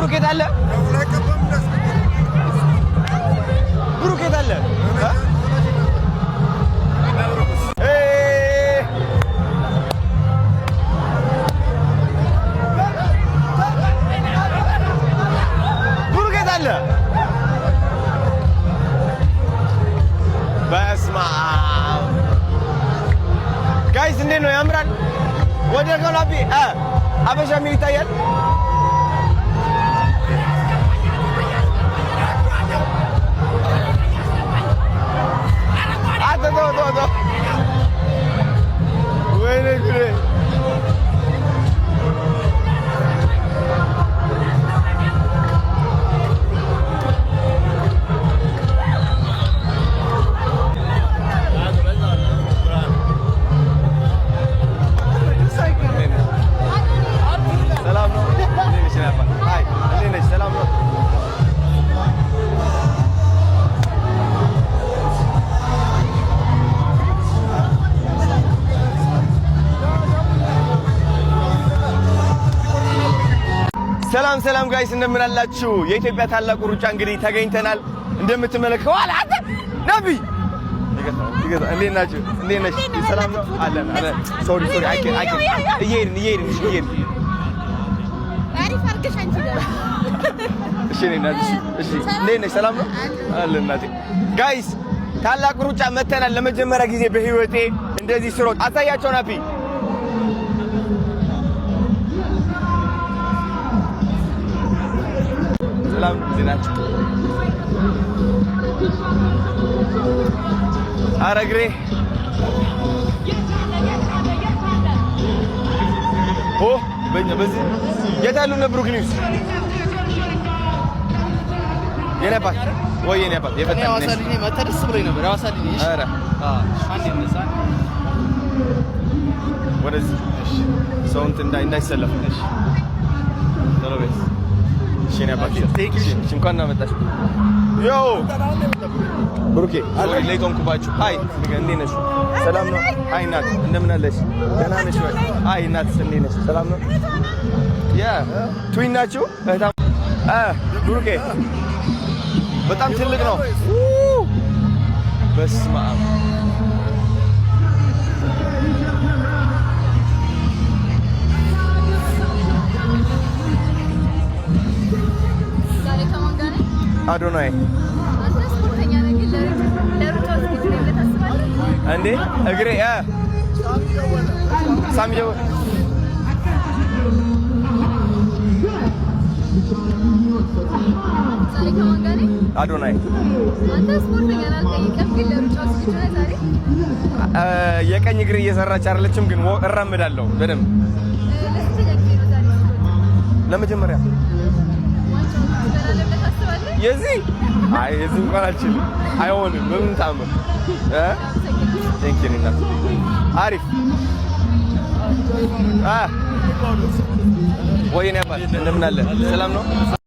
ብሩክ የት አለ? ብሩክ የት አለ? ብሩክ የት አለ? በስመ አብ ጋይስ እንዴት ነው? ያምራል። ወደ ገላቢ አበሻ ምን ይታያል? ወይኔ ጉዴ! ሰላም ሰላም ጋይስ እንደምን አላችሁ? የኢትዮጵያ ታላቁ ሩጫ እንግዲህ ተገኝተናል። እንደምትመለከቱ አላተ ነቢ እንዴት ናችሁ? እንዴት ነሽ? ሰላም ነው አለን አለ ሶሪ እየሄድን አሪፍ አድርገሽ አንቺ ጋር እሺ እንዴት ነሽ? ሰላም ነው አለን እናቴ። ጋይስ ታላቁ ሩጫ መተናል። ለመጀመሪያ ጊዜ በህይወቴ እንደዚህ ስሮጥ አሳያቸው ናፒ ሰላም ዜናችሁ አረግሬ በዚህ የት አሉ እነ ብሩክ ኒውስ የነባት ወይ የነባት የፈጠነ ዋሳልኝ መተደስ ብሎኝ ነበር። ዋሳልኝ እሺ አረ አንዴ ነሳ ወደዚህ ሰው እንዳይሰለፍ እሺ ተለበስ ሽኔ አባቴ እንኳን አመጣሽ ዮ ብሩኬ አለይኩም ኩባችሁ ሃይ እንዴት ነሽ? ሰላም ነው? ሃይ እናት እንደምን አለሽ? ደህና ነሽ ወይ? ሃይ እናት እንዴት ነሽ? ሰላም ነው? ያ ትዊን ናችሁ? ብሩኬ በጣም ትልቅ ነው። በስመ አብ አዶናይ እንዴ እግሬ ሳሚው አዶናይ አንተ ስፖርተኛ አልጠይቀም ግን ለሩጫው ሲጀራ ዛሬ የቀኝ እግሬ እየሰራች አይደለችም ግን እራመዳለሁ በደንብ ለመጀመሪያ የዚህ አይ የዚህ እንኳን አልችልም አይሆንም በምን ታምር ቴንኪው እናት አሪፍ ወይኔ አባት እንደምን አለ ሰላም ነው